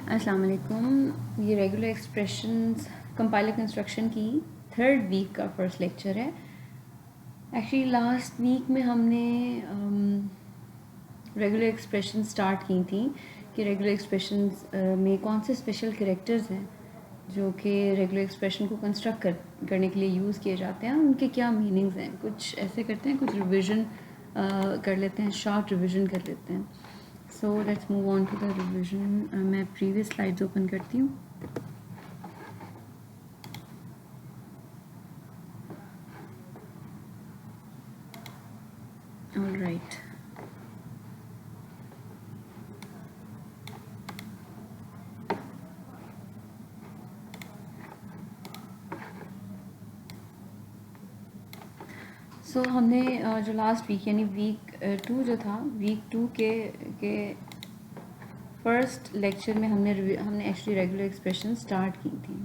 अस्सलाम वालेकुम। ये रेगुलर एक्सप्रेशंस कंपाइलर कंस्ट्रक्शन की थर्ड वीक का फर्स्ट लेक्चर है। एक्चुअली लास्ट वीक में हमने रेगुलर एक्सप्रेशन स्टार्ट की थी कि रेगुलर एक्सप्रेशंस में कौन से स्पेशल कैरेक्टर्स हैं जो कि रेगुलर एक्सप्रेशन को कंस्ट्रक्ट करने के लिए यूज़ किए जाते हैं, उनके क्या मीनिंग्स हैं। कुछ ऐसे करते हैं, कुछ रिविज़न कर लेते हैं, शॉर्ट रिविज़न कर लेते हैं। So let's move on to the revision. मैं प्रीवियस स्लाइड्स ओपन करती हूँ। ऑल राइट, सो हमने जो लास्ट वीक यानी वीक 2 जो था, वीक 2 के फर्स्ट लेक्चर में हमने एक्चुअली रेगुलर एक्सप्रेशन स्टार्ट की थी।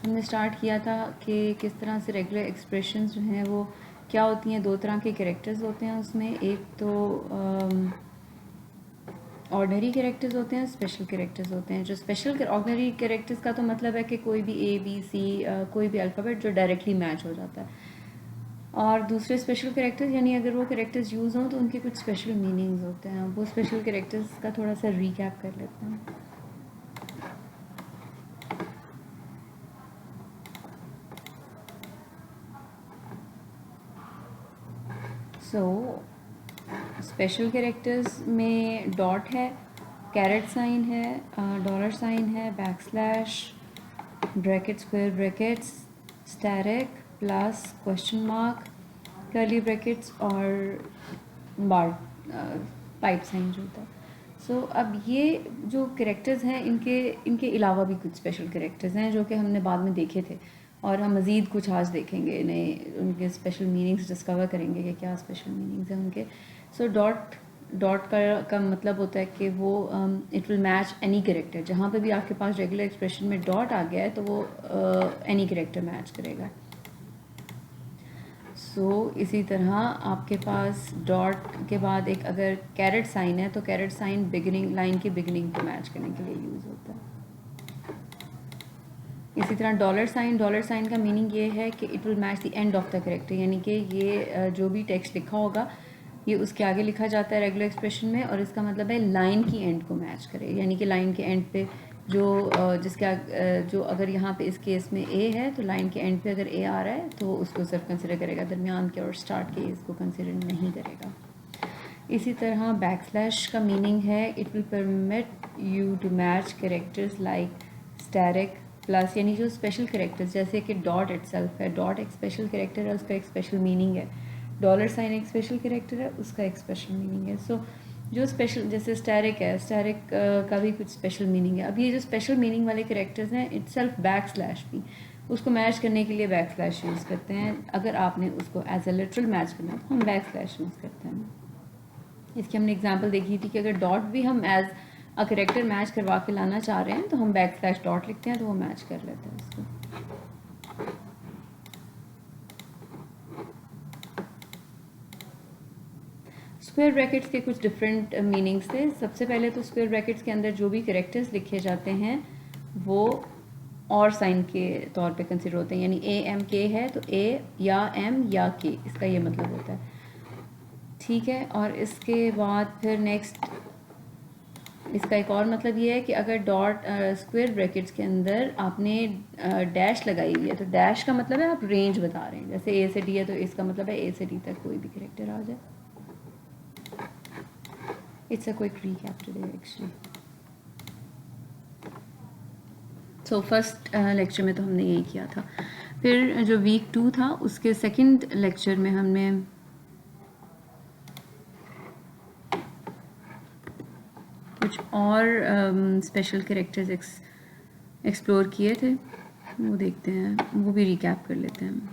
हमने स्टार्ट किया था कि किस तरह से रेगुलर एक्सप्रेशंस जो हैं वो क्या होती हैं। दो तरह के कैरेक्टर्स होते हैं उसमें, एक तो ऑर्डनरी कैरेक्टर्स होते हैं, स्पेशल कैरेक्टर्स होते हैं। जो स्पेशल ऑर्डनरी कैरेक्टर्स का तो मतलब है कि कोई भी ए बी सी कोई भी अल्फ़ाबेट जो डायरेक्टली मैच हो जाता है। और दूसरे स्पेशल कैरेक्टर्स यानी अगर वो कैरेक्टर्स यूज़ हों तो उनके कुछ स्पेशल मीनिंग्स होते हैं। वो स्पेशल कैरेक्टर्स का थोड़ा सा रीकैप कर लेते हैं। सो स्पेशल कैरेक्टर्स में डॉट है, कैरेट साइन है, डॉलर साइन है, backslash, bracket, square brackets, asterisk, plus, question mark, curly brackets और बार पाइप साइन जो होता है। सो अब ये जो कैरेक्टर्स हैं इनके अलावा भी कुछ स्पेशल कैरेक्टर्स हैं जो कि हमने बाद में देखे थे, और हम मज़ीद कुछ आज देखेंगे, इन्हें उनके स्पेशल मीनिंग्स डिस्कवर करेंगे कि क्या स्पेशल मीनिंग्स हैं उनके। सो डॉट का मतलब होता है कि वो it will match any character. जहाँ पे भी आपके पास रेगुलर एक्सप्रेशन में डॉट आ गया है तो वो एनी कैरेक्टर मैच करेगा। इसी तरह आपके पास डॉट के बाद एक अगर कैरेट साइन है तो कैरेट साइन बिगिनिंग लाइन की बिगिनिंग को मैच करने के लिए यूज़ होता है। इसी तरह डॉलर साइन का मीनिंग ये है कि it will match the end of the character, यानी कि ये जो भी टेक्स्ट लिखा होगा ये उसके आगे लिखा जाता है रेगुलर एक्सप्रेशन में, और इसका मतलब है लाइन की एंड को मैच करे। यानी कि लाइन के एंड पे जो जो अगर यहाँ पे इस केस में ए है तो लाइन के एंड पे अगर ए आ रहा है तो उसको सिर्फ कंसिडर करेगा, दरमियान के और स्टार्ट के इसको कंसिडर नहीं करेगा। इसी तरह बैकस्लैश का मीनिंग है it will permit you to match characters like asterisk, plus, यानी जो स्पेशल कैरेक्टर्स जैसे कि डॉट इटसेल्फ है, डॉट एक स्पेशल कैरेक्टर है, उसका एक स्पेशल मीनिंग है। डॉलर साइन एक स्पेशल कैरेक्टर है, उसका एक स्पेशल मीनिंग है। सो जो स्पेशल जैसे स्टैरिक है, स्टैरिक का भी कुछ स्पेशल मीनिंग है। अब ये जो स्पेशल मीनिंग वाले कैरेक्टर्स हैं इटसेल्फ बैक स्लैश भी उसको मैच करने के लिए बैक स्लैश यूज़ करते हैं। अगर आपने उसको एज ए लिटरल मैच करना है तो हम बैक स्लैश यूज़ करते हैं। इसकी हमने एग्जांपल देखी थी कि अगर डॉट भी हम एज अ करेक्टर मैच करवा के लाना चाह रहे हैं तो हम बैक स्लैश डॉट लिखते हैं तो वो मैच कर लेते हैं इसको। स्क्वायर ब्रैकेट्स के कुछ डिफरेंट मीनिंग्स थे। सबसे पहले तो स्क्वायर ब्रैकेट्स के अंदर जो भी करेक्टर्स लिखे जाते हैं वो और साइन के तौर पे कंसिडर होते हैं, यानी ए एम के है तो ए या एम या के, इसका ये मतलब होता है। ठीक है, और इसके बाद फिर नेक्स्ट इसका एक और मतलब ये है कि अगर डॉट स्क्वायर ब्रैकेट्स के अंदर आपने डैश लगाई हुई है तो डैश का मतलब है आप रेंज बता रहे हैं। जैसे ए से डी है तो इसका मतलब है ए से डी तक कोई भी कैरेक्टर आ जाए। It's a quick recap today actually. So first lecture में तो हमने यही किया था। फिर जो वीक 2 था उसके सेकंड लेक्चर में हमने कुछ और स्पेशल कैरेक्टर्स एक्सप्लोर किए थे, वो देखते हैं, वो भी रिकैप कर लेते हैं।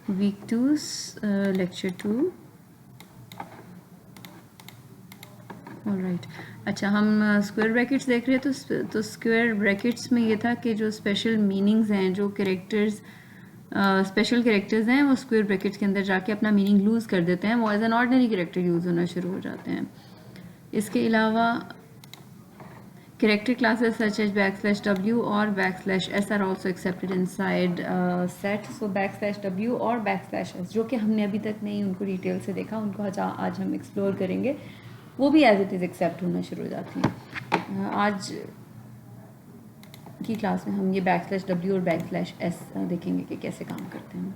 Week 2 lecture 2। ऑलराइट, अच्छा, हम स्क्वायर ब्रैकेट्स देख रहे हैं तो स्क्वायर ब्रैकेट्स में ये था कि जो स्पेशल मीनिंग्स हैं, जो कैरेक्टर्स स्पेशल कैरेक्टर्स हैं वो स्क्वायर ब्रैकेट्स के अंदर जाके अपना मीनिंग लूज़ कर देते हैं, वो as an ordinary character use होना शुरू हो जाते हैं। इसके अलावा character classes such as \w or \s are also accepted inside set. So \w और \s जो कि हमने अभी तक नहीं उनको डिटेल से देखा, उनको आज हम एक्सप्लोर करेंगे, वो भी एज इट इज़ एक्सेप्ट होना शुरू हो जाती हैं। आज की क्लास में हम ये \w और \s देखेंगे कि कैसे काम करते हैं।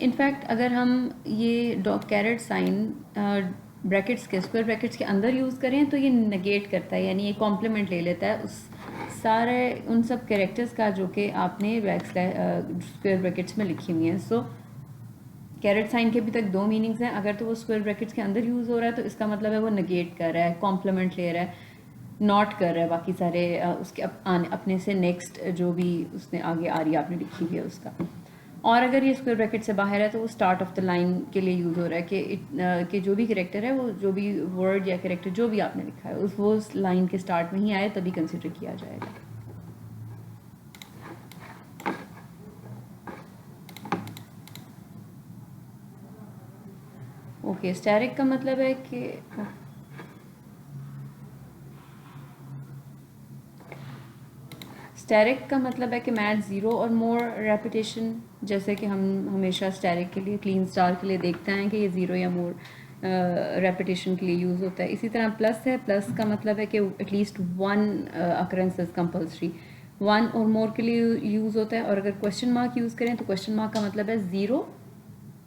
इनफैक्ट अगर हम ये कैरेट साइन ब्रैकेट्स के स्क्वायर ब्रैकेट्स के अंदर यूज़ करें तो ये नेगेट करता है, यानी ये कॉम्प्लीमेंट ले लेता है उस सारे उन सब कैरेक्टर्स का जो कि आपने स्क्वायर ब्रैकेट्स में लिखी हुई हैं। सो कैरेट साइन के अभी तक दो मीनिंग्स हैं। अगर तो वो स्क्वायर ब्रैकेट्स के अंदर यूज़ हो रहा है तो इसका मतलब है वो नेगेट कर रहा है, कॉम्प्लीमेंट ले रहा है, नॉट कर रहा है बाकी सारे उसके अपने से नेक्स्ट जो भी उसने आगे आरी आपने लिखी हुई है उसका। और अगर ये स्क्वायर ब्रैकेट से बाहर है तो वो स्टार्ट ऑफ द लाइन के लिए यूज़ हो रहा है कि जो भी कैरेक्टर है, वो जो भी वर्ड या कैरेक्टर जो भी आपने लिखा है वो उस लाइन के स्टार्ट में ही आए तभी कंसिडर किया जाएगा। ओके, स्टैरिक का मतलब है कि स्टैरिक का मतलब है कि मैच ज़ीरो और मोर रेपिटेशन, जैसे कि हम हमेशा स्टैरिक के लिए क्लीन स्टार के लिए देखते हैं कि ये ज़ीरो या मोर रेपिटेशन के लिए यूज़ होता है। इसी तरह प्लस है, प्लस का मतलब है कि at least one occurrence is compulsory, one और मोर के लिए यूज़ होता है। और अगर क्वेश्चन मार्क यूज़ करें तो क्वेश्चन मार्क का मतलब है ज़ीरो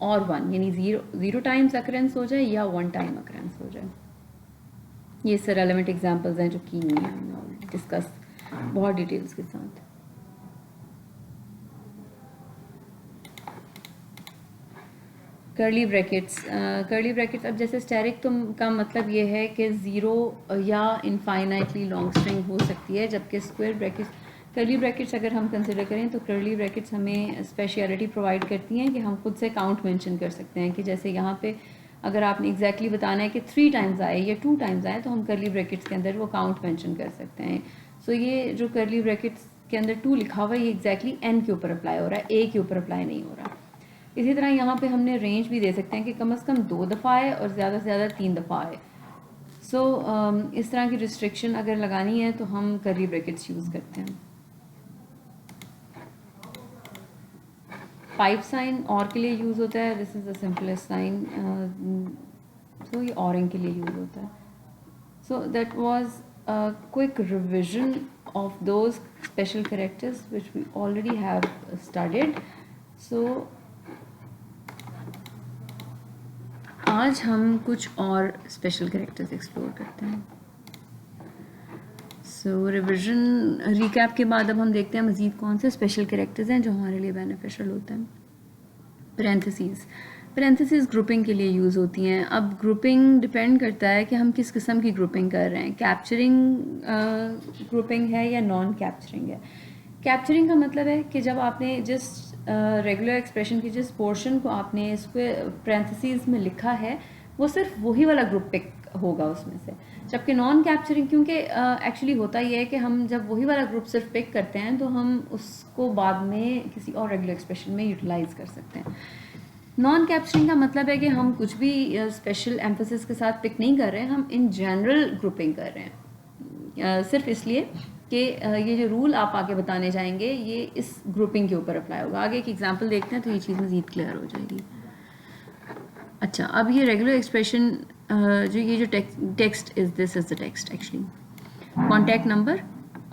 और वन, यानी ज़ीरो टाइम्स अकरेंस हो जाए या वन टाइम अकरेंस हो जाए। ये सर रेलेवेंट एग्जांपल्स हैं जो की हुई हैं, हमने ऑलरेडी डिस्कस बहुत डिटेल्स के साथ। कर्ली ब्रैकेट्स अब जैसे स्टैरिक का मतलब ये है कि ज़ीरो या इनफाइनाइटली लॉन्ग स्ट्रिंग हो सकती है, जबकि स्क्वायर ब्रैकेट्स कर्ली ब्रैकेट्स अगर हम कंसिडर करें तो कर्ली ब्रैकेट्स हमें स्पेशलिटी प्रोवाइड करती हैं कि हम खुद से काउंट मेंशन कर सकते हैं कि जैसे यहाँ पे अगर आपने एग्जैक्टली बताना है कि 3 टाइम्स आए या 2 टाइम्स आए तो हम कर्ली ब्रैकेट्स के अंदर वो काउंट मेंशन कर सकते हैं। सो ये जो कर्ली ब्रैकेट्स के अंदर 2 लिखा हुआ है ये एग्जैक्टली n के ऊपर अप्लाई हो रहा है, a के ऊपर अप्लाई नहीं हो रहा। इसी तरह यहाँ पे हमने रेंज भी दे सकते हैं कि कम से कम 2 दफ़ा आए और ज़्यादा से ज़्यादा 3 दफ़ा आए। सो इस तरह की रिस्ट्रिक्शन अगर लगानी है तो हम कर्ली ब्रैकेट्स यूज़ करते हैं। पाइप साइन और के लिए यूज़ होता है, this is the simplest sign, so ये औरिंग के लिए यूज़ होता है। So that was a quick revision of those special characters which we already have studied. So आज हम कुछ और स्पेशल कैरेक्टर्स एक्सप्लोर करते हैं। सो रिविजन रिकैप के बाद अब हम देखते हैं मज़ीद कौन से स्पेशल कैरेक्टर्स हैं जो हमारे लिए बेनिफिशियल होते हैं। पैरेंथेसिस ग्रुपिंग के लिए यूज़ होती हैं। अब ग्रुपिंग डिपेंड करता है कि हम किस किस्म की ग्रुपिंग कर रहे हैं, कैप्चरिंग ग्रुपिंग है या नॉन कैप्चरिंग है। कैप्चरिंग का मतलब है कि जब आपने जिस रेगुलर एक्सप्रेशन की जिस पोर्शन को आपने इसके पैरेंथेसिस में लिखा है वो सिर्फ वही वाला ग्रुप पिक होगा उसमें से, जबकि नॉन कैप्चरिंग क्योंकि एक्चुअली होता ये है कि हम जब वही वाला ग्रुप सिर्फ पिक करते हैं तो हम उसको बाद में किसी और रेगुलर एक्सप्रेशन में यूटिलाइज कर सकते हैं। नॉन कैप्चरिंग का मतलब है कि हम कुछ भी स्पेशल एम्फेसिस के साथ पिक नहीं कर रहे हैं, हम इन जनरल ग्रुपिंग कर रहे हैं, सिर्फ इसलिए कि ये जो रूल आप आगे बताने जाएंगे ये इस ग्रुपिंग के ऊपर अप्लाई होगा। आगे एक एग्जांपल देखते हैं तो ये चीज़ मज़ीद क्लियर हो जाएगी। अच्छा, अब ये रेगुलर एक्सप्रेशन जो ये जो text is this is the text actually, contact number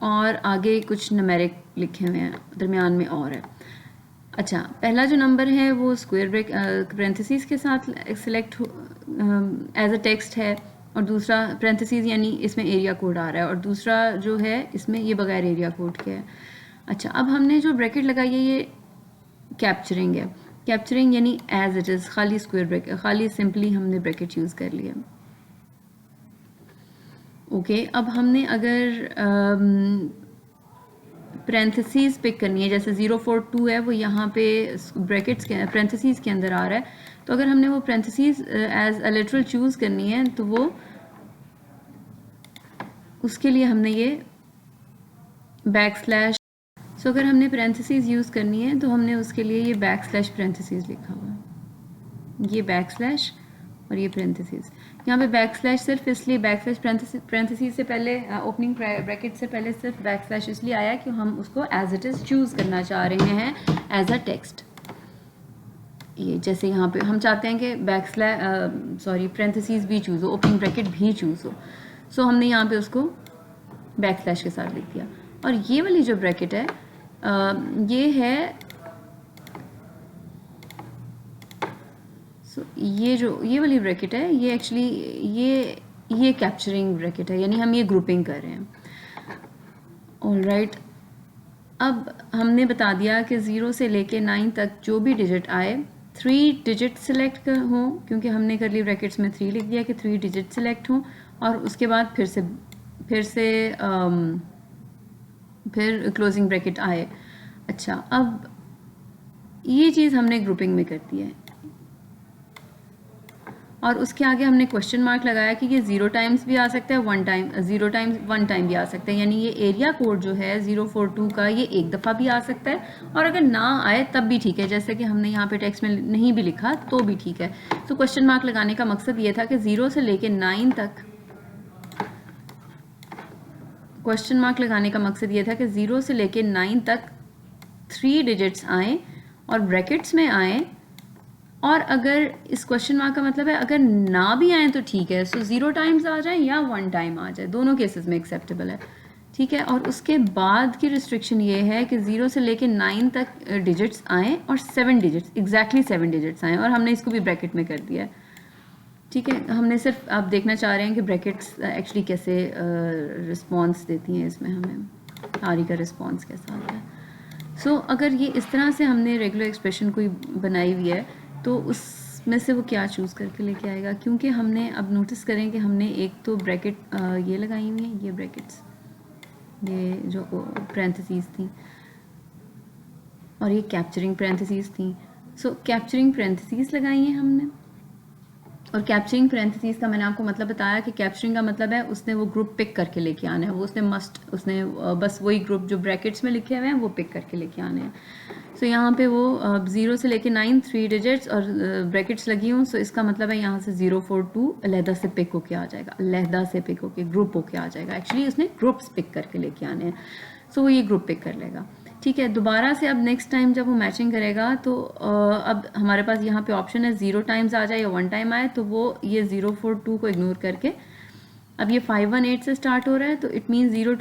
और आगे कुछ न्यूमेरिक लिखे हुए हैं, दरमियान में और है। अच्छा, पहला जो नंबर है वो स्क्वायर ब्रैक पैरेंथेसिस के साथ सिलेक्ट एज अ टेक्स्ट है और दूसरा पैरेंथेसिस यानी इसमें एरिया कोड आ रहा है और दूसरा जो है इसमें ये बगैर एरिया कोड के है। अच्छा, अब हमने जो ब्रैकेट लगाई है ये कैप्चरिंग है। कैप्चरिंग यानी एज इट इज़, खाली स्क्वायर ब्रैकेट, खाली सिंपली हमने ब्रैकेट यूज़ कर लिया। ओके, अब हमने अगर पैरेंथेसिस पिक करनी है, जैसे 042 है वो यहाँ पे ब्रैकेट्स के पैरेंथेसिस के अंदर आ रहा है, तो अगर हमने वो parenthesis as a literal choose करनी है तो वो उसके लिए हमने ये बैकस्लैश, सो अगर हमने पैरेंथेसिस यूज़ करनी है तो हमने उसके लिए ये बैकस्लैश पैरेंथेसिस लिखा हुआ है, ये बैकस्लैश और ये पैरेंथेसिस। यहाँ पे बैकस्लैश सिर्फ इसलिए, बैकस्लैश पैरेंथेसिस से पहले, ओपनिंग ब्रैकेट से पहले सिर्फ बैकस्लैश इसलिए आया कि हम उसको एज इट इज़ चूज़ करना चाह रहे हैं एज अ टेक्स्ट। ये जैसे यहाँ पे हम चाहते हैं कि पैरेंथेसिस भी चूज़ हो, ओपनिंग ब्रैकेट भी चूज़ हो, सो हमने यहाँ पे उसको बैकस्लैश के साथ लिख दिया। और ये वाली जो ब्रैकेट है ये है, ये वाली ब्रैकेट है, ये एक्चुअली ये कैप्चरिंग ब्रैकेट है, यानी हम ये ग्रुपिंग कर रहे हैं। ऑलराइट, अब हमने बता दिया कि 0 से लेके 9 तक जो भी डिजिट आए 3 डिजिट सिलेक्ट हों, क्योंकि हमने करली ब्रैकेट्स में 3 लिख दिया कि 3 डिजिट सिलेक्ट हों, और उसके बाद फिर क्लोजिंग ब्रैकेट आए। अच्छा, अब ये चीज़ हमने ग्रुपिंग में कर दी है, और उसके आगे हमने क्वेश्चन मार्क लगाया कि ये 0 टाइम्स भी आ सकता है, 1 टाइम, 0 टाइम्स 1 टाइम भी आ सकता है, यानी ये एरिया कोड जो है 042 का ये एक दफ़ा भी आ सकता है, और अगर ना आए तब भी ठीक है, जैसे कि हमने यहाँ पे टेक्स्ट में नहीं भी लिखा तो भी ठीक है। तो क्वेश्चन मार्क लगाने का मकसद ये था कि 0 से लेके 9 तक, क्वेश्चन मार्क लगाने का मकसद ये था कि 0 से लेके 9 तक 3 डिजिट्स आए और ब्रैकेट्स में आए, और अगर इस क्वेश्चन मार्क का मतलब है अगर ना भी आए तो ठीक है, सो 0 टाइम्स आ जाए या 1 टाइम आ जाए, दोनों केसेस में एक्सेप्टेबल है, ठीक है। और उसके बाद की रिस्ट्रिक्शन ये है कि 0 से लेके 9 तक डिजिट्स आए और 7 डिजिट्स, एग्जैक्टली 7 डिजिट्स आए, और हमने इसको भी ब्रैकेट में कर दिया है, ठीक है। हमने सिर्फ आप देखना चाह रहे हैं कि ब्रैकेट्स एक्चुअली कैसे रिस्पॉन्स देती हैं, इसमें हमें आरी का रिस्पॉन्स कैसा आता है। सो अगर ये इस तरह से हमने रेगुलर एक्सप्रेशन कोई बनाई हुई है तो उसमें से वो क्या चूज़ करके लेके आएगा, क्योंकि हमने अब नोटिस करें कि हमने एक तो ब्रैकेट ये लगाई हुई है, ये ब्रैकेट्स, ये जो पैरेंथेसिस थी, और ये कैप्चरिंग पैरेंथेसिस थी। सो कैप्चरिंग पैरेंथेसिस लगाई हैं हमने, और कैप्चरिंग पैरेंथेसिस का मैंने आपको मतलब बताया कि कैप्चरिंग का मतलब है उसने वो ग्रुप पिक करके लेके आना है, वो उसने बस वही ग्रुप जो ब्रैकेट्स में लिखे हुए हैं वो पिक करके लेके आने हैं। सो यहाँ पे वो 0 से लेके 9 3 डिजिट्स और ब्रैकेट्स लगी हूँ, सो इसका मतलब है यहाँ से 042 अलहदा से पिक होके आ जाएगा, अलहदा से पिक होके ग्रुप होके आ जाएगा। एक्चुअली उसने ग्रुप्स पिक करके लेके आने हैं, सो वो ये ग्रुप पिक कर लेगा, ठीक है। दोबारा से अब नेक्स्ट टाइम जब वो मैचिंग करेगा तो अब हमारे पास यहाँ पे ऑप्शन है 0 टाइम्स आ जाए या 1 टाइम आए, तो वो ये 042 को इग्नोर करके, अब ये 518 से स्टार्ट हो रहा है तो इट मीन 0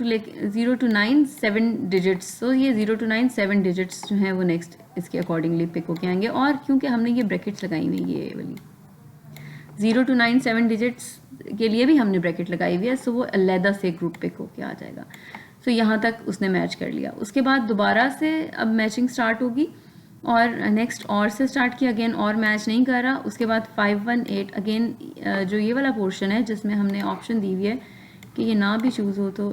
to 9 7 डिजिट्स, सो ये 0 to 9 7 डिजिट्स जो हैं वो नेक्स्ट इसके अकॉर्डिंगली पिक होके आएंगे। और क्योंकि हमने ये ब्रैकेट्स लगाई हुई है, ये वाली 0 to 9 7 डिजिट्स के लिए भी हमने ब्रैकेट लगाई हुई है, सो वो अलहदा से ग्रुप पिक होके आ जाएगा। सो यहाँ तक उसने मैच कर लिया, उसके बाद दोबारा से अब मैचिंग स्टार्ट होगी, और नेक्स्ट और से स्टार्ट किया, अगेन और मैच नहीं कर रहा। उसके बाद 518 अगेन जो ये वाला पोर्शन है जिसमें हमने ऑप्शन दी हुई है कि ये ना भी चूज़ हो तो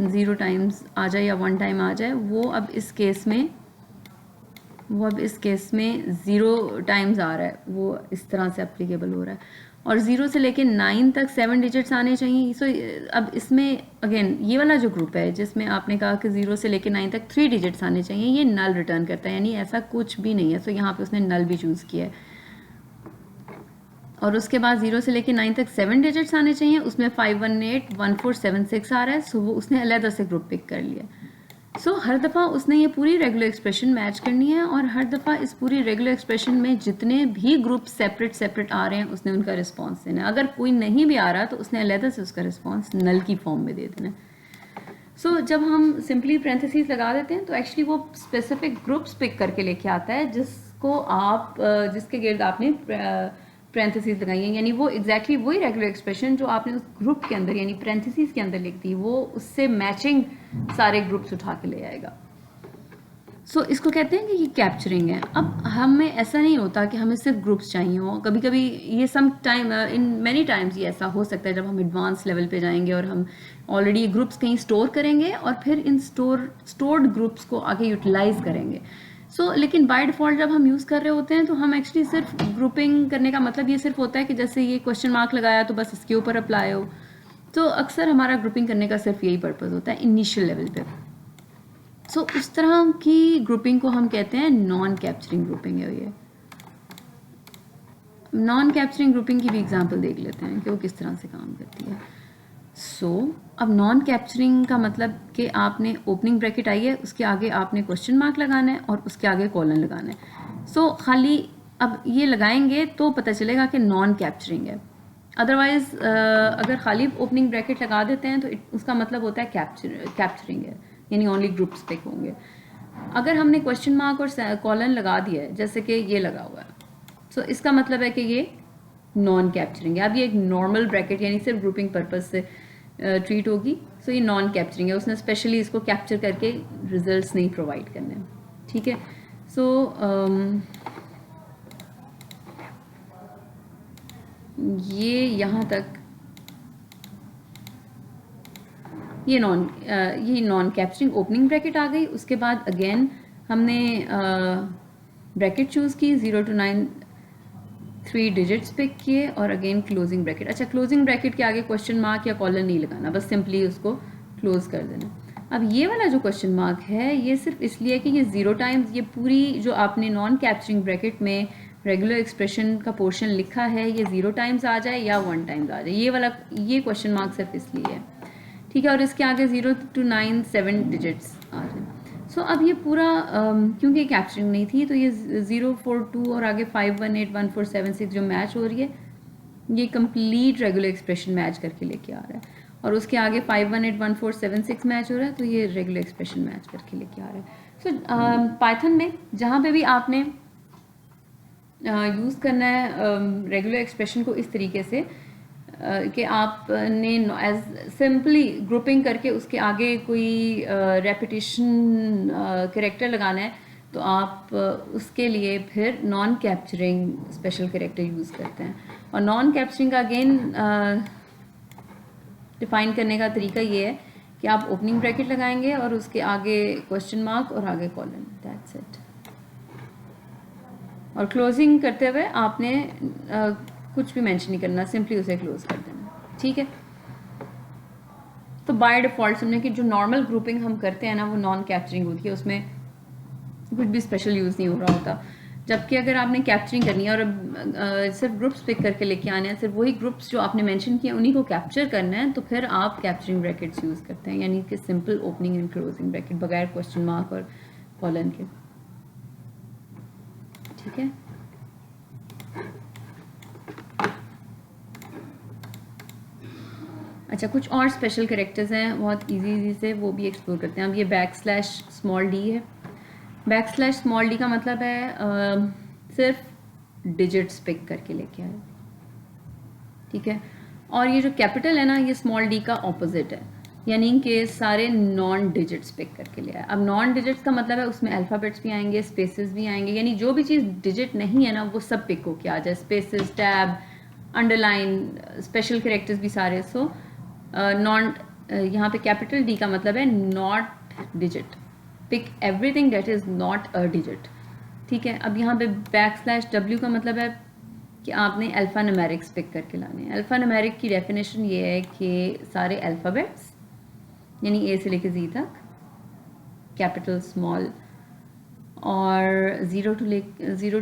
0 टाइम्स आ जाए या 1 टाइम आ जाए, वो अब इस केस में 0 टाइम्स आ रहा है, वो इस तरह से एप्लीकेबल हो रहा है। और 0 से लेके 9 तक 7 डिजिट्स आने चाहिए। सो अब इसमें अगेन ये वाला जो ग्रुप है जिसमें आपने कहा कि 0 से लेके 9 तक 3 डिजिट्स आने चाहिए, ये नल रिटर्न करता है, यानी ऐसा कुछ भी नहीं है। सो यहाँ पे उसने नल भी चूज़ किया है। और उसके बाद 0 से लेके 9 तक 7 डिजिट्स आने चाहिए, उसमें 518 1476 आ रहा है, सो वो उसने अलग से ग्रुप पिक कर लिया। सो हर दफ़ा उसने ये पूरी रेगुलर एक्सप्रेशन मैच करनी है, और हर दफ़ा इस पूरी रेगुलर एक्सप्रेशन में जितने भी ग्रुप सेपरेट आ रहे हैं उसने उनका रिस्पॉन्स देना है। अगर कोई नहीं भी आ रहा तो उसने अलग से उसका रिस्पॉन्स नल की फॉर्म में दे देना है। सो जब हम सिंपली पैरेंथेसिस लगा देते हैं तो एक्चुअली वो स्पेसिफिक ग्रुप्स पिक करके लेके आता है जिसके गिर्द आपने पैरेंथेसिस लगाई है, यानी वो एग्जैक्टली वही रेगुलर एक्सप्रेशन जो आपने उस ग्रुप के अंदर यानी पैरेंथेसिस के अंदर लिख दी, वो उससे मैचिंग सारे ग्रुप्स उठा के ले आएगा। सो इसको कहते हैं कि ये कैप्चरिंग है। अब हमें ऐसा नहीं होता कि हमें सिर्फ ग्रुप्स चाहिए हो, कभी कभी ये some time in many times ये ऐसा हो सकता है जब हम एडवांस लेवल पे जाएंगे और हम ऑलरेडी ग्रुप्स कहीं स्टोर करेंगे और फिर इन स्टोर्ड ग्रुप्स को आगे यूटिलाइज करेंगे। लेकिन बाय डिफ़ॉल्ट जब हम यूज़ कर रहे होते हैं तो हम एक्चुअली सिर्फ ग्रुपिंग करने का मतलब ये सिर्फ होता है कि जैसे ये क्वेश्चन मार्क लगाया तो बस इसके ऊपर अप्लाई हो, तो अक्सर हमारा ग्रुपिंग करने का सिर्फ यही पर्पज़ होता है इनिशियल लेवल पे। सो उस तरह की ग्रुपिंग को हम कहते हैं नॉन कैप्चरिंग ग्रुपिंग है। ये नॉन कैप्चरिंग ग्रुपिंग की भी एग्जांपल देख लेते हैं कि वो किस तरह से काम करती है। अब नॉन कैप्चरिंग का मतलब कि आपने ओपनिंग ब्रैकेट आई है, उसके आगे आपने क्वेश्चन मार्क लगाना है और उसके आगे कॉलन लगाना है। खाली अब ये लगाएंगे तो पता चलेगा कि नॉन कैप्चरिंग है। अदरवाइज अगर खाली ओपनिंग ब्रैकेट लगा देते हैं तो उसका मतलब होता है कैप्चरिंग है, यानी ओनली ग्रुप्स पिक होंगे। अगर हमने क्वेश्चन मार्क और कॉलन लगा दिया है, जैसे कि ये लगा हुआ है, इसका मतलब है कि ये नॉन कैप्चरिंग है। अब ये एक नॉर्मल ब्रैकेट यानी सिर्फ ग्रुपिंग पर्पज से ट्रीट होगी। ये नॉन कैप्चरिंग है, उसने स्पेशली इसको कैप्चर करके रिजल्ट्स नहीं प्रोवाइड करने। ठीक है, ये यहाँ तक ये नॉन कैप्चरिंग ओपनिंग ब्रैकेट आ गई। उसके बाद अगेन हमने ब्रैकेट चूज़ की 0 to 9 3 डिजिट्स पिक किए और अगेन क्लोजिंग ब्रैकेट। अच्छा, क्लोजिंग ब्रैकेट के आगे क्वेश्चन मार्क या कॉलन नहीं लगाना, बस सिंपली उसको क्लोज कर देना। अब ये वाला जो क्वेश्चन मार्क है ये सिर्फ इसलिए कि ये 0 टाइम्स ये पूरी जो आपने नॉन कैप्चरिंग ब्रैकेट में रेगुलर एक्सप्रेशन का पोर्शन लिखा है ये 0 टाइम्स आ जाए या 1 टाइम्स आ जाए, ये क्वेश्चन मार्क सिर्फ इसलिए है। ठीक है, और इसके आगे 0 to 9 7 डिजिट्स आ जाए। अब ये पूरा क्योंकि कैप्चरिंग नहीं थी तो ये 0 4 2 और आगे 5 1 8 1 4 7 6 जो मैच हो रही है ये कंप्लीट रेगुलर एक्सप्रेशन मैच करके लेके आ रहा है, और उसके आगे 5 1 8 1 4 7 6 मैच हो रहा है तो ये रेगुलर एक्सप्रेशन मैच करके लेके आ रहा है। पाइथन में जहाँ पे भी आपने यूज़ करना है रेगुलर एक्सप्रेशन को इस तरीके से कि आपने एज सिंपली ग्रुपिंग करके उसके आगे कोई रेपिटेशन कैरेक्टर लगाना है तो आप उसके लिए फिर non capturing special character use करते हैं। और नॉन कैप्चरिंग का अगेन डिफाइन करने का तरीका ये है कि आप ओपनिंग ब्रैकेट लगाएंगे और उसके आगे क्वेश्चन मार्क और आगे कॉलन, दैट्स इट। और क्लोजिंग करते हुए आपने कुछ भी मेंशन नहीं करना, सिंपली उसे क्लोज कर देना। ठीक है, तो बाय डिफ़ॉल्ट समझे कि जो नॉर्मल ग्रुपिंग हम करते हैं ना वो नॉन कैप्चरिंग होती है, उसमें कुछ भी स्पेशल यूज़ नहीं हो रहा होता। जबकि अगर आपने कैप्चरिंग करनी है और सिर्फ ग्रुप्स पिक करके लेके आने हैं, सिर्फ वही ग्रुप्स जो आपने मेंशन किए उन्हीं को कैप्चर करना है, तो फिर आप कैप्चरिंग ब्रैकेट्स यूज़ करते हैं, यानी कि simple opening and closing bracket बगैर क्वेश्चन मार्क और कॉलन के। ठीक है, अच्छा कुछ और स्पेशल कैरेक्टर्स हैं बहुत इजी से, वो भी एक्सप्लोर करते हैं। अब ये \d है। \d का मतलब है सिर्फ डिजिट्स पिक करके लेके आए। ठीक है, और ये जो कैपिटल है ना ये d का ऑपोजिट है, यानी कि सारे नॉन डिजिट्स पिक करके ले आए। अब नॉन डिजिट्स का मतलब है उसमें अल्फ़ाबेट्स भी आएंगे, स्पेसेस भी आएंगे, यानी जो भी चीज़ डिजिट नहीं है ना वो सब पिक होके आ जाए, spaces, tab, underline, special characters भी सारे। नॉन यहाँ पे D का मतलब है not digit, pick everything that is not a digit. ठीक है, अब यहाँ पे \W का मतलब है कि आपने अल्फ़ा न्यूमेरिक्स पिक करके लाने हैं। अल्फ़ा न्यूमेरिक की डेफिनेशन ये है कि सारे अल्फ़ाबेट्स यानी A से लेकर Z तक, कैपिटल, स्मॉल और 0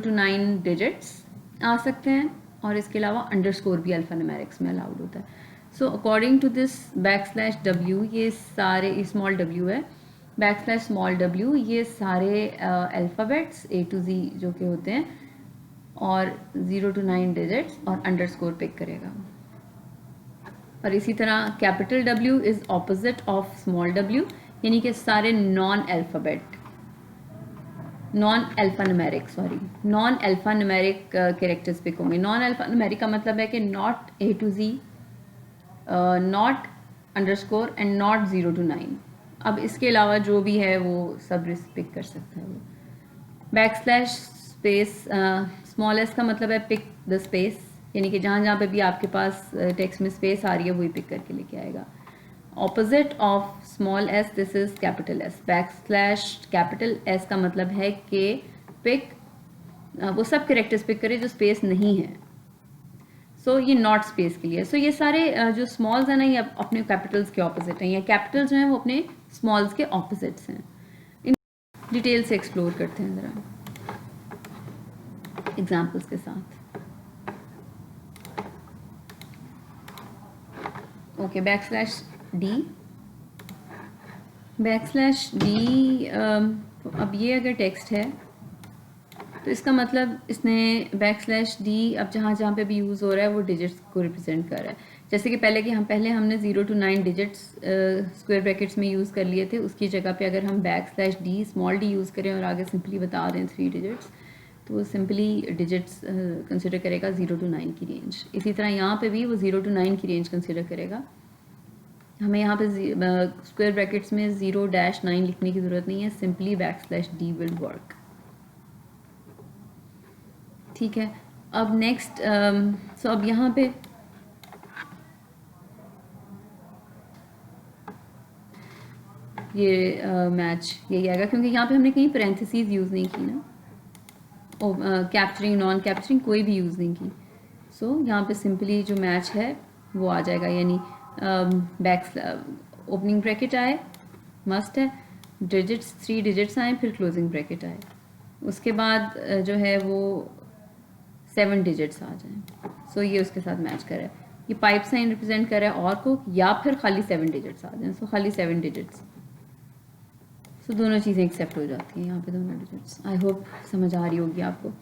to 9 डिजिट्स आ सकते हैं, और इसके अलावा अंडरस्कोर भी अल्फ़ा न्यूमेरिक्स में अलाउड होता है। अकॉर्डिंग टू दिस \W ये सारे w है, \w ये सारे अल्फ़ाबेट्स A to Z जो के होते हैं, और 0 to 9 डिजिट्स और अंडरस्कोर पिक करेगा। और इसी तरह capital W is opposite of small w, यानी कि सारे non alpha numeric characters pick होंगे। नॉन अल्फ़ा न्यूमेरिक का मतलब है कि not A to Z, not underscore and not 0 to 9। अब इसके अलावा जो भी है वो सब पिक कर सकता है वो। स्पेस स्मॉल s का मतलब है पिक द स्पेस, यानी कि जहाँ पे भी आपके पास टेक्स्ट में स्पेस आ रही है वही पिक करके लेके आएगा। Opposite of small s this is capital S। Capital S का मतलब है कि पिक वो सब कैरेक्टर्स पिक करे जो स्पेस नहीं है। सो ये नॉट स्पेस के लिए। सो ये सारे जो स्मॉल्स हैं ना, ये अपने कैपिटल्स के ऑपोजिट हैं, या कैपिटल्स जो हैं वो अपने स्मॉल्स के ऑपोजिट्स हैं। इन डिटेल से एक्सप्लोर करते हैं ज़रा एग्जाम्पल्स के साथ। ओके, बैकस्लैश डी अब ये अगर टेक्स्ट है तो इसका मतलब इसने बैकस्लैश डी अब जहाँ जहाँ पे भी यूज़ हो रहा है वो डिजिट्स को रिप्रेजेंट कर रहा है। जैसे कि पहले हमने 0 to 9 डिजिट्स स्क्वायर ब्रैकेट्स में यूज़ कर लिए थे, उसकी जगह पे अगर हम backslash D small D use करें और आगे सिंपली बता दें 3 डिजिट्स, तो वो सिंपली डिजिट्स कंसिडर करेगा 0 to 9 की रेंज। इसी तरह यहाँ पे भी वो 0 to 9 की रेंज कंसिडर करेगा। हमें यहाँ पे स्क्वायर ब्रैकेट्स में 0-9 लिखने की ज़रूरत नहीं है, simply backslash D will work. ठीक है, अब नेक्स्ट सो अब यहाँ पे ये मैच यही आएगा क्योंकि यहाँ पे हमने कहीं पैरेंथेसिस यूज़ नहीं की ना, कैप्चरिंग नॉन कैप्चरिंग कोई भी यूज़ नहीं की। सो यहाँ पे सिंपली जो मैच है वो आ जाएगा, यानी ओपनिंग ब्रैकेट आए मस्ट है, डिजिट्स 3 डिजिट्स आए, फिर क्लोजिंग ब्रैकेट आए, उसके बाद जो है वो 7 डिजिट्स आ जाएं। सो ये उसके साथ मैच कर रहा है। ये पाइप साइन रिप्रेजेंट कर रहा है और को, या फिर खाली 7 डिजिट्स आ जाएं। सो खाली 7 डिजिट्स, सो दोनों चीज़ें एक्सेप्ट हो जाती हैं यहाँ पे, दोनों डिजिट्स। आई होप समझ आ रही होगी आपको।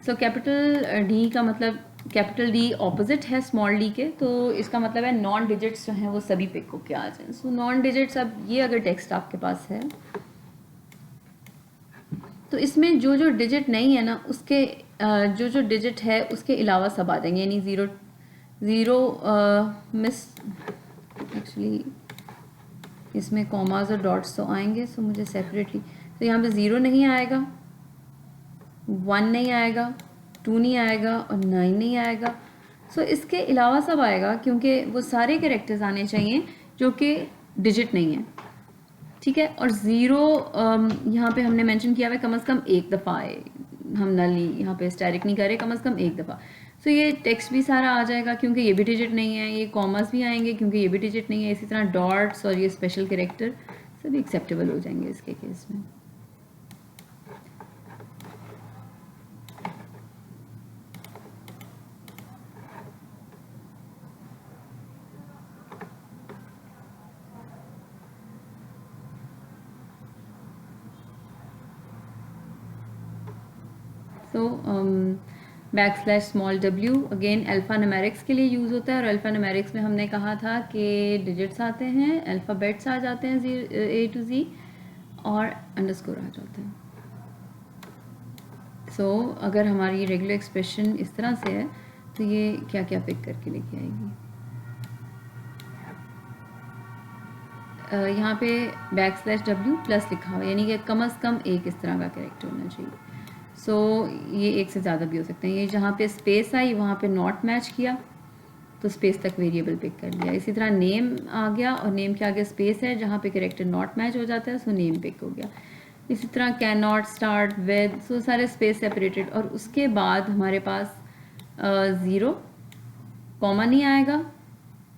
सो कैपिटल डी का मतलब, कैपिटल डी ऑपोजिट है स्मॉल डी के, तो इसका मतलब है नॉन डिजिट्स जो हैं वो सभी पिक होके आ जाएं। सो नॉन डिजिट्स, अब ये अगर टेक्स्ट आपके पास है तो इसमें जो जो डिजिट नहीं है ना उसके जो जो डिजिट है उसके अलावा सब आ जाएंगे, यानी ज़ीरो मिस एक्चुअली इसमें कॉमास और डॉट्स तो आएंगे, सो मुझे सेपरेटली, तो यहाँ पे 0 नहीं आएगा, 1 नहीं आएगा, 2 नहीं आएगा और 9 नहीं आएगा। सो इसके अलावा सब आएगा क्योंकि वो सारे कैरेक्टर्स आने चाहिए जो कि डिजिट नहीं है। ठीक है, और 0 यहाँ पे हमने मेंशन किया हुआ है कम से कम एक दफ़ा आए, हम नली यहाँ पे स्टैटिक नहीं कर रहे, कम से कम एक दफ़ा। सो ये टेक्स्ट भी सारा आ जाएगा क्योंकि ये भी डिजिट नहीं है, ये कॉमर्स भी आएंगे क्योंकि ये भी डिजिट नहीं है, इसी तरह डॉट्स और ये स्पेशल कैरेक्टर सभी एक्सेप्टेबल हो जाएंगे इसके केस में। So backslash small W again alphanumerics के लिए यूज़ होता है, और अल्फ़ा न्यूमेरिक्स में हमने कहा था कि डिजिट्स आते हैं, अल्फ़ाबेट्स आ जाते हैं A to Z और अंडरस्कोर आ जाते हैं। सो अगर हमारी रेगुलर एक्सप्रेशन इस तरह से है तो ये क्या क्या पिक करके लेके आएगी। यहाँ पे बैकस्लैश डब्ल्यू प्लस लिखा हुआ, यानी कि कम से कम एक इस तरह का कैरेक्टर होना चाहिए। सो ये एक से ज़्यादा भी हो सकते हैं। ये जहाँ पे स्पेस आई वहाँ पे नॉट मैच किया तो स्पेस तक वेरिएबल पिक कर लिया। इसी तरह नेम आ गया और नेम के आगे स्पेस है, जहाँ पे कैरेक्टर नॉट मैच हो जाता है सो नेम पिक हो गया। इसी तरह कैन नॉट, स्टार्ट विद, सो सारे स्पेस सेपरेटेड, और उसके बाद हमारे पास 0 कॉमा नहीं आएगा,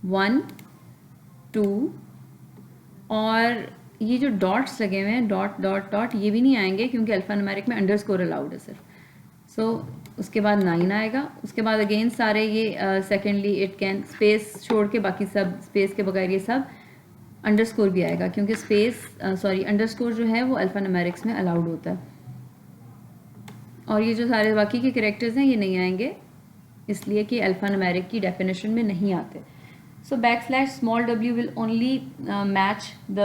1 2 और ये जो डॉट्स लगे हुए हैं डॉट डॉट डॉट ये भी नहीं आएंगे क्योंकि अल्फ़ा न्यूमेरिक में अंडरस्कोर अलाउड है सिर्फ। सो उसके बाद 9 आएगा, उसके बाद अगेन सारे ये सेकेंडली इट कैन, स्पेस छोड़ के बाकी सब, स्पेस के बगैर ये सब, अंडरस्कोर भी आएगा क्योंकि अंडरस्कोर जो है वो अल्फ़ा न्यूमेरिक्स में अलाउड होता है, और ये जो सारे बाकी के कैरेक्टर्स हैं ये नहीं आएंगे इसलिए कि अल्फ़ा न्यूमेरिक की डेफिनेशन में नहीं आते। So backslash small w will only match the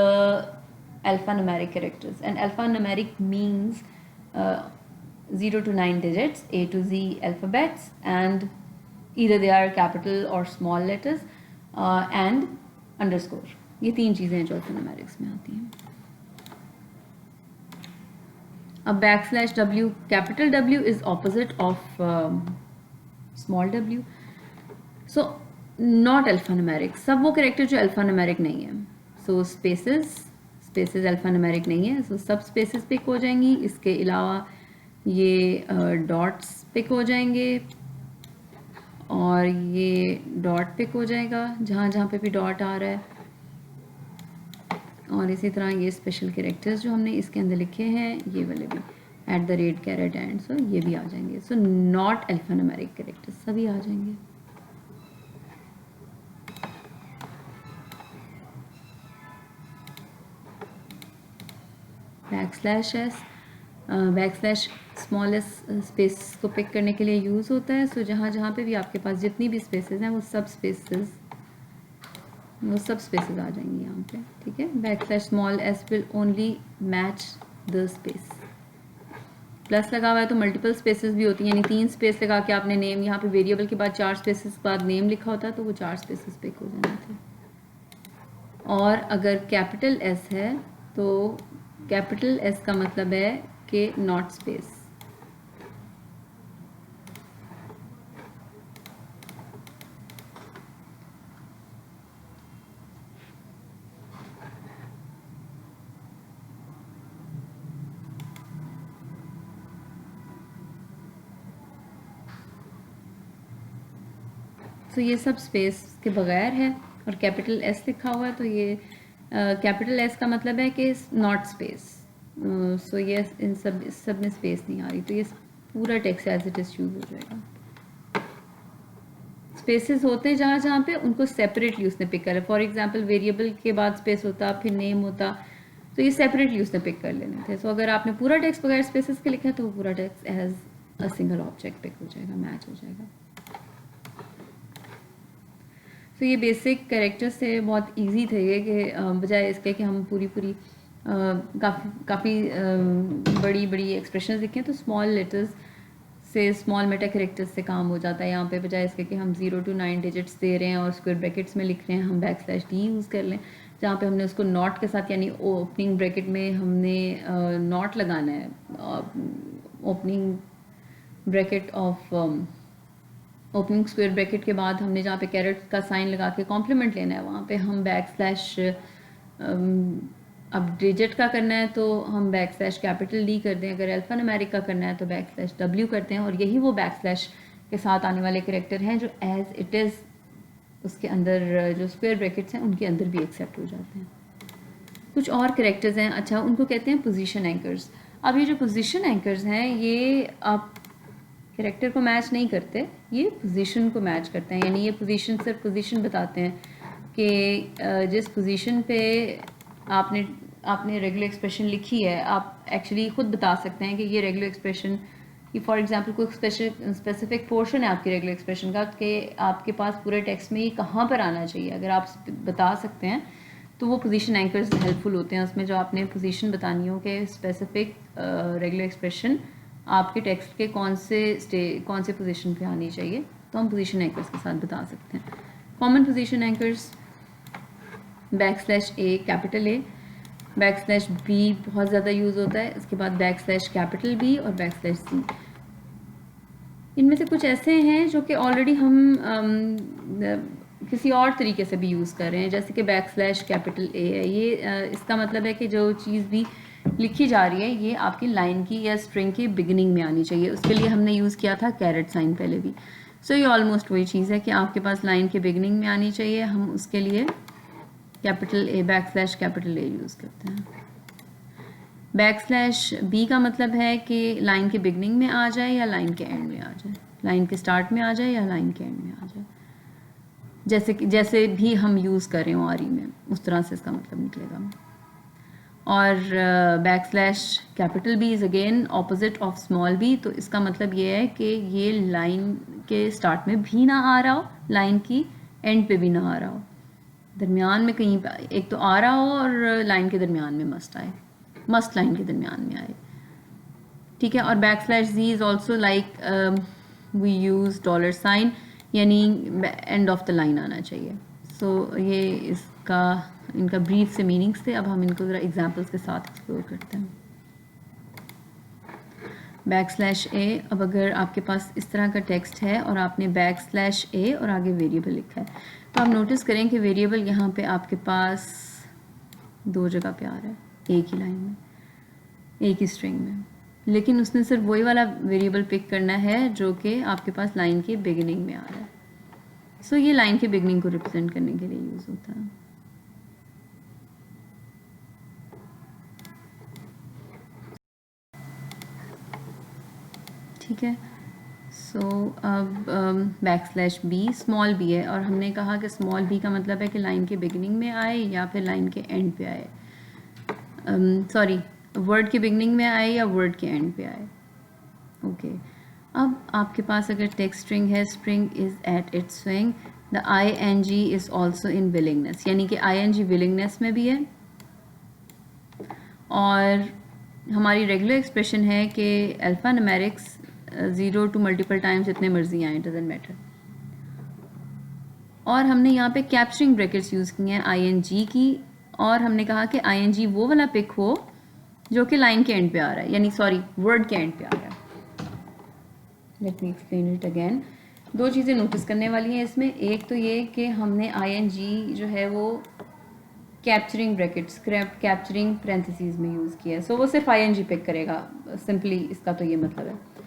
alphanumeric characters, and alphanumeric means 0 to 9 digits, A to Z alphabets, and either they are capital or small letters and underscore. ये 3 चीज़ें हैं जो alphanumerics में आती हैं। अब backslash w, capital W is opposite of small w. So not alphanumeric, सब वो कैरेक्टर जो अल्फ़ान्यूमेरिक नहीं है। सो स्पेसेस अल्फ़ान्यूमेरिक नहीं है, सो सब स्पेसेस पिक हो जाएंगी। इसके अलावा ये डॉट्स पिक हो जाएंगे और ये डॉट पिक हो जाएगा जहाँ जहाँ पे भी डॉट आ रहा है। और इसी तरह ये स्पेशल कैरेक्टर्स जो हमने इसके अंदर लिखे हैं ये वाले भी @ कैरेट एंड, सो ये भी आ जाएंगे। सो नॉट अल्फान्यूमेरिक कैरेक्टर्स सभी आ जाएंगे। \s backslash small S space को पिक करने के लिए यूज़ होता है। सो जहाँ जहाँ पे भी आपके पास जितनी भी स्पेसेस हैं वो सब स्पेसेस आ जाएंगी यहाँ पे, ठीक है। \Small s will only match the space. Plus लगा हुआ है तो मल्टीपल स्पेसेस भी होती हैं, यानी 3 स्पेस लगा के आपने नेम, यहाँ पे वेरिएबल के बाद 4 स्पेसेस के बाद नेम लिखा होता है तो वो 4 स्पेसेस पिक हो जाने थे। और अगर कैपिटल S है तो कैपिटल S का मतलब है कि नॉट स्पेस। तो ये सब स्पेस के बगैर है और कैपिटल S लिखा हुआ है तो ये कैपिटल S का मतलब है कि नॉट स्पेस। सो ये इन सब में स्पेस नहीं आ रही तो ये पूरा text as it is use हो जाएगा। स्पेसेस होते हैं जहाँ जहाँ पे उनको सेपरेटली उसने पिक करा। फॉर एग्जांपल वेरिएबल के बाद स्पेस होता फिर नेम होता तो ये सेपरेटली उसने पिक कर लेने थे। सो अगर आपने पूरा टेक्स्ट बगैर स्पेसेस के लिखा है तो वो पूरा text as a single object pick हो जाएगा, मैच हो जाएगा। तो ये बेसिक कैरेक्टर्स थे, बहुत इजी थे ये कि बजाय इसके कि हम पूरी काफ़ी बड़ी बड़ी एक्सप्रेशंस लिखें तो स्मॉल लेटर्स से स्मॉल मेटा कैरेक्टर्स से काम हो जाता है। यहाँ पे बजाय इसके कि हम 0 to 9 डिजिट्स दे रहे हैं और स्क्वायर ब्रैकेट्स में लिख रहे हैं, हम \d यूज़ कर लें जहाँ पे हमने उसको नॉट के साथ, यानी ओपनिंग ब्रैकेट में हमने नॉट लगाना है। Opening bracket of opening square bracket के बाद हमने जहाँ पे कैरेट का साइन लगा के कॉम्प्लीमेंट लेना है वहाँ पे हम अब डिजिट का करना है तो हम \D कर दें, अगर अल्फान्यूमेरिक का करना है तो \W करते हैं। और यही वो बैकस्लैश के साथ आने वाले कैरेक्टर हैं जो एज इट इज़ उसके अंदर जो स्क्वायर ब्रैकेट्स हैं उनके अंदर भी एक्सेप्ट हो जाते हैं। कुछ और कैरेक्टर्स हैं, अच्छा उनको कहते हैं पोजीशन एंकर्स। अब ये जो पोजीशन एंकर्स हैं ये आप कैरेक्टर को मैच नहीं करते, ये पोजीशन को मैच करते हैं। यानी ये पोजीशन सिर्फ पोजीशन बताते हैं कि जिस पोजीशन पे आपने रेगुलर एक्सप्रेशन लिखी है आप एक्चुअली खुद बता सकते हैं कि ये रेगुलर एक्सप्रेशन कि फॉर एग्जांपल कोई स्पेसिफिक पोर्शन है आपके रेगुलर एक्सप्रेशन का कि आपके पास पूरे टेक्स्ट में ये कहाँ पर आना चाहिए, अगर आप बता सकते हैं तो वो पोजीशन एंकर्स हेल्पफुल होते हैं। उसमें जो आपने पोजीशन बतानी हो कि स्पेसिफिक रेगुलर एक्सप्रेशन आपके टेक्स्ट के कौन से पोजीशन पे आनी चाहिए तो हम पोजीशन एंकर्स के साथ बता सकते हैं। Common position anchors \A capital A, \B बहुत ज़्यादा यूज़ होता है, इसके बाद \कैपिटल B और \C। इनमें से कुछ ऐसे हैं जो कि ऑलरेडी हम किसी और तरीके से भी यूज़ कर रहे हैं, जैसे कि \कैपिटल A है। ये इसका मतलब है कि जो चीज़ भी लिखी जा रही है ये आपकी लाइन की या स्ट्रिंग की बिगिनिंग में आनी चाहिए। उसके लिए हमने यूज़ किया था कैरेट साइन पहले भी। सो ये ऑलमोस्ट वही चीज़ है कि आपके पास लाइन के बिगिनिंग में आनी चाहिए। हम उसके लिए capital A capital A use करते हैं। \B का मतलब है कि लाइन के बिगिनिंग में आ जाए या लाइन के एंड में आ जाए, लाइन के स्टार्ट में आ जाए या लाइन के एंड में आ जाए, जैसे भी हम यूज़ कर रहे हो आरी में उस तरह से इसका मतलब निकलेगा। और \capital B is again opposite of small b, तो इसका मतलब ये है कि ये लाइन के स्टार्ट में भी ना आ रहा हो, लाइन की एंड पे भी ना आ रहा हो, दरमियान में कहीं एक तो आ रहा हो और लाइन के दरमियान में मस्ट लाइन के दरमियान में आए, ठीक है। और \Z is also like we use $, यानी एंड ऑफ द लाइन आना चाहिए। सो ये इनका ब्रीफ से मीनिंग्स थे। अब हम इनको ज़रा एग्जांपल्स के साथ एक्सप्लोर करते हैं। \A, अब अगर आपके पास इस तरह का टेक्स्ट है और आपने \A और आगे वेरिएबल लिखा है तो आप नोटिस करें कि वेरिएबल यहाँ पे आपके पास 2 जगह पे आ रहा है, एक ही लाइन में, एक ही स्ट्रिंग में, लेकिन उसने सिर्फ वही वाला वेरिएबल पिक करना है जो कि आपके पास लाइन के बिगिनिंग में आ रहा है। सो ये लाइन के बिगनिंग को रिप्रेजेंट करने के लिए यूज़ होता है। ठीक है, सो अब \b स्मॉल b है और हमने कहा कि स्मॉल b का मतलब है कि लाइन के बिगिनिंग में आए या फिर लाइन के एंड पे आए, सॉरी वर्ड के बिगिनिंग में आए या वर्ड के एंड पे आए। ओके, अब आपके पास अगर टेक्स्ट स्ट्रिंग है, spring is at its swing, the ing is also in willingness, यानी कि ing विलिंगनेस में भी है और हमारी रेगुलर एक्सप्रेशन है कि alpha numerics 0 to multiple times जितने मर्जी आए, डजेंट मैटर। और हमने यहाँ पे कैप्चरिंग ब्रैकेट्स यूज़ किए हैं ing की, और हमने कहा कि ing वो वाला पिक हो जो कि लाइन के एंड पे आ रहा है, यानी सॉरी वर्ड के एंड पे आ रहा है। Let me explain it again. दो चीज़ें नोटिस करने वाली हैं इसमें, एक तो ये कि हमने ing जो है वो कैप्चरिंग ब्रैकेट्स कैप्चरिंग पैरेंथेसिस में यूज़ किया है, सो वो सिर्फ ing पिक करेगा, सिंपली इसका तो ये मतलब है।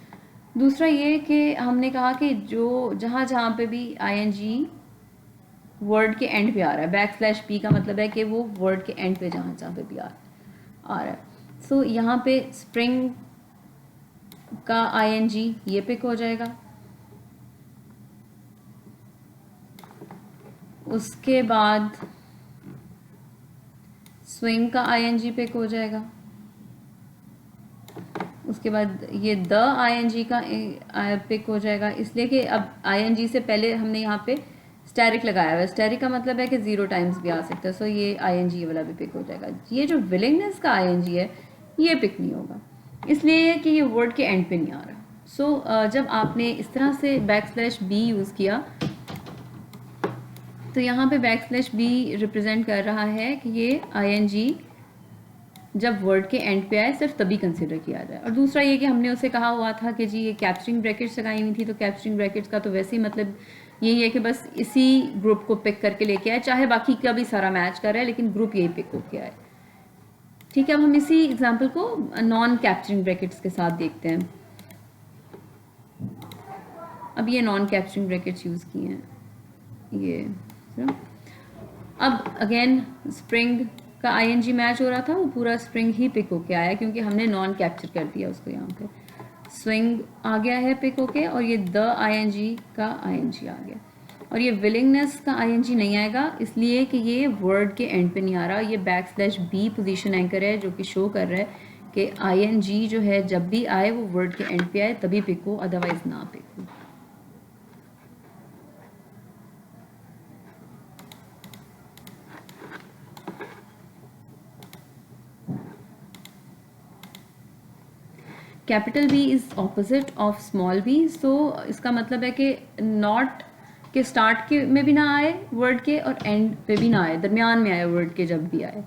दूसरा ये कि हमने कहा कि जो जहाँ पे भी ing वर्ड के एंड पे आ रहा है, \p का मतलब है कि वो वर्ड के एंड पे जहाँ पे भी आ रहा है। सो यहाँ पे स्प्रिंग का ing ये पिक हो जाएगा, उसके बाद स्विंग का ing पिक हो जाएगा, उसके बाद ये द ing का पिक हो जाएगा, इसलिए कि अब ing से पहले हमने यहाँ पे स्टैरिक लगाया हुआ है। स्टैरिक का मतलब है कि 0 टाइम्स भी आ सकता है, सो ये ing वाला भी पिक हो जाएगा। ये जो विलिंगनेस का ing है ये पिक नहीं होगा, इसलिए कि ये वर्ड के एंड पे नहीं आ रहा। सो जब आपने इस तरह से \b यूज़ किया तो यहाँ पे \b रिप्रेजेंट कर रहा है कि ये ing जब वर्ड के एंड पे आए सिर्फ तभी कंसिडर किया जाए। और दूसरा ये कि हमने उसे कहा हुआ था कि जी ये कैप्चरिंग ब्रैकेट्स लगाई हुई थी, तो कैप्चरिंग ब्रैकेट्स का तो वैसे ही मतलब यही है कि बस इसी ग्रुप को पिक करके लेके आए, चाहे बाकी का भी सारा मैच कर रहा है लेकिन ग्रुप यही पिक होके आए। ठीक है, अब हम इसी एग्जाम्पल को नॉन कैप्चरिंग ब्रैकेट्स के साथ देखते हैं। अब ये नॉन कैप्चरिंग ब्रैकेट्स यूज़ किए हैं ये। अब अगेन स्प्रिंग का ing मैच हो रहा था, वो पूरा स्प्रिंग ही पिक होके आया क्योंकि हमने नॉन कैप्चर कर दिया उसको। यहाँ पे स्विंग आ गया है पिक होके, और ये द ing का ing आ गया, और ये विलिंगनेस का ing नहीं आएगा इसलिए कि ये वर्ड के एंड पे नहीं आ रहा। ये \b पोजीशन एंकर है जो कि शो कर रहा है कि ing जो है जब भी आए वो वर्ड के एंड पे आए तभी पिक हो, अदरवाइज ना पिक हो। Capital B is opposite of small b, सो इसका मतलब है कि नॉट के स्टार्ट के में भी ना आए वर्ड के और एंड पे भी ना आए, दरमियान में आए वर्ड के जब भी आए।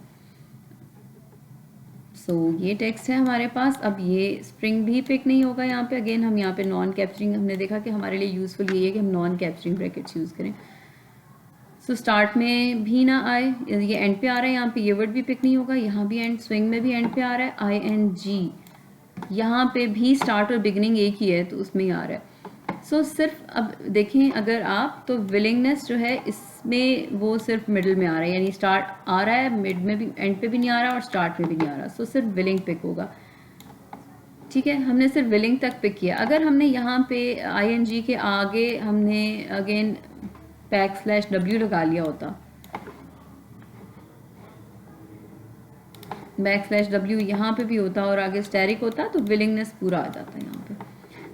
सो ये टेक्स्ट है हमारे पास। अब ये स्प्रिंग भी पिक नहीं होगा यहाँ पे। अगेन हम यहाँ पे नॉन कैप्चरिंग, हमने देखा कि हमारे लिए यूजफुल ये है कि हम नॉन कैप्चरिंग ब्रैकेट्स यूज़ करें। सो स्टार्ट में भी ना आए, ये एंड पे आ रहा है, यहाँ पे ये वर्ड भी पिक नहीं होगा, यहाँ भी एंड, स्विंग में भी एंड पे आ रहा है ing, यहाँ पे भी स्टार्ट और बिगनिंग एक ही है तो उसमें ही आ रहा है। सो सिर्फ अब देखें अगर आप, तो विलिंगनेस जो है इसमें वो सिर्फ मिडिल में आ रहा है, यानी स्टार्ट आ रहा है, मिड में भी, एंड पे भी नहीं आ रहा और स्टार्ट में भी नहीं आ रहा। सो सिर्फ विलिंग पिक होगा। ठीक है, हमने सिर्फ विलिंग तक पिक किया। अगर हमने यहाँ पे ing के आगे हमने अगेन \w लगा लिया होता, \w यहाँ पे भी होता और आगे स्टैरिक होता तो विलिंगनेस पूरा आ जाता है यहाँ पे।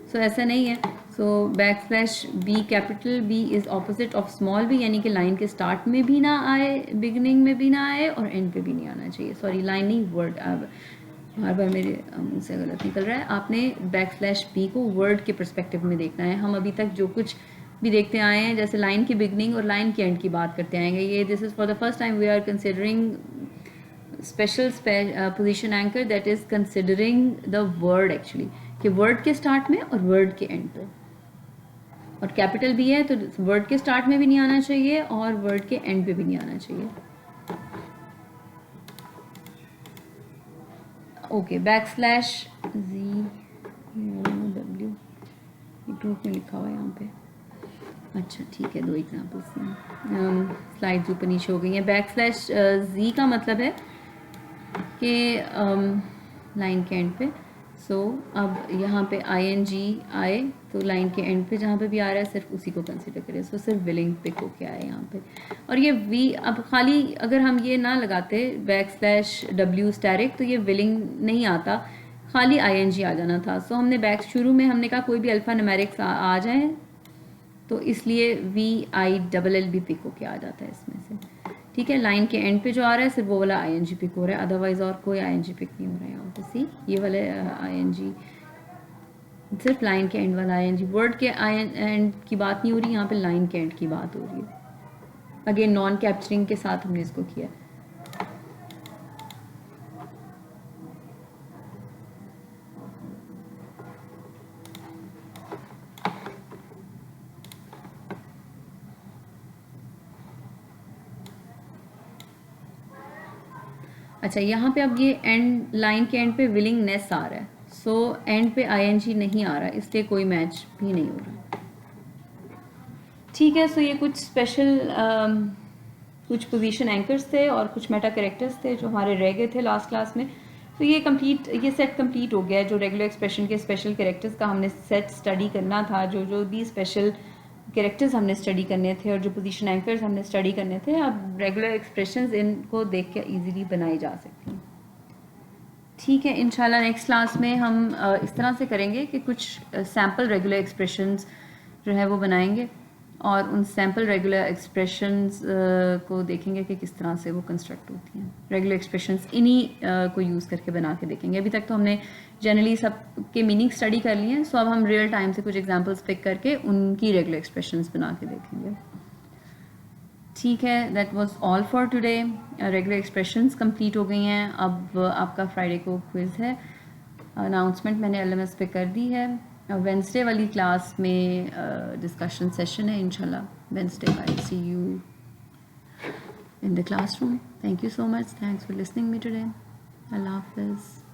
सो ऐसा नहीं है। सो \b capital B is opposite of small b, यानी कि लाइन के स्टार्ट में भी ना आए, बिगिनिंग में भी ना आए और एंड पे भी नहीं आना चाहिए। सॉरी, लाइन नहीं, वर्ड। अब बार बार मेरे मुंह से गलत निकल रहा है। आपने \b को वर्ड के परस्पेक्टिव में देखना है। हम अभी तक जो कुछ भी देखते आए हैं, जैसे लाइन की बिगनिंग और लाइन की एंड की बात करते आएंगे, ये this is for the first time we are considering special position anchor that is considering the word actually, कि वर्ड के स्टार्ट में और वर्ड के एंड पे। और कैपिटल B है तो वर्ड के स्टार्ट में भी नहीं आना चाहिए और वर्ड के एंड पे भी नहीं आना चाहिए। ओके, \z w, ये 2 क्यों लिखा हुआ है यहाँ पे? अच्छा ठीक है, 2 एग्जांपल्स हैं। स्लाइड्स ऊपर नीचे हो गई हैं। बैकस्लैश जी का मतलब है कि लाइन के एंड पे, सो अब यहाँ पे आईएनजी आए तो लाइन के एंड पे जहाँ पे भी आ रहा है सिर्फ उसी को कंसिडर करें। सो सिर्फ विलिंग पिक होके आए यहाँ पे। और ये वी, अब खाली अगर हम ये ना लगाते बैकस्लैश डब्ल्यू स्टैरिक तो ये विलिंग नहीं आता, खाली आईएनजी आ जाना था। सो हमने बैक शुरू में हमने कहा कोई भी अल्फ़ा न्यूमेरिक्स आ जाए, तो इसलिए वी आई डबल एल भी पिक होके आ जाता है इसमें से। ठीक है, लाइन के एंड पे जो आ रहा है सिर्फ वो वाला आईएनजी पिक हो रहा है, अदरवाइज और कोई आईएनजी पिक नहीं हो रहा है यहाँ पे। सी ये वाले आईएनजी, सिर्फ लाइन के एंड वाला आईएनजी, वर्ड के एंड की बात नहीं हो रही, यहाँ पे लाइन के एंड की बात हो रही है। अगेन नॉन कैप्चरिंग के साथ हमने इसको किया। अच्छा, यहाँ पे अब ये एंड, लाइन के एंड पे विलिंगनेस आ रहा है, सो एंड पे आईएनजी नहीं आ रहा, इसलिए कोई मैच भी नहीं हो रहा। ठीक है, सो ये कुछ स्पेशल कुछ पोजीशन एंकर्स थे और कुछ मेटा कैरेक्टर्स थे जो हमारे रह गए थे लास्ट क्लास में। तो ये कंप्लीट, ये सेट कंप्लीट हो गया है। जो रेगुलर एक्सप्रेशन के स्पेशल कैरेक्टर्स का हमने सेट स्टडी करना था, जो जो भी स्पेशल कैरेक्टर्स हमने स्टडी करने थे और जो पोजीशन एंकर्स हमने स्टडी करने थे, अब रेगुलर एक्सप्रेशंस इनको देख के इजीली बनाई जा सकती हैं। ठीक है, इंशाल्लाह नेक्स्ट क्लास में हम इस तरह से करेंगे कि कुछ सैम्पल रेगुलर एक्सप्रेशंस जो है वो बनाएंगे और उन सैम्पल रेगुलर एक्सप्रेशंस को देखेंगे कि किस तरह से वो कंस्ट्रक्ट होती हैं। रेगुलर एक्सप्रेशंस इन्हीं को यूज़ करके बना के देखेंगे। अभी तक तो हमने जनरली सब के मीनिंग स्टडी कर लिए हैं, सो अब हम रियल टाइम से कुछ एग्जांपल्स पिक करके उनकी रेगुलर एक्सप्रेशंस बना के देखेंगे। ठीक है, that was all for today. Regular expressions complete हो गई हैं। अब आपका फ्राइडे को क्विज़ है, अनाउंसमेंट मैंने एलएमएस पे कर दी है। वेंसडे वाली क्लास में डिस्कशन सेशन है इंशाल्लाह। Wednesday I see you in the classroom. Thank you so much, thanks for listening me today. अल्लाह हाफिज़।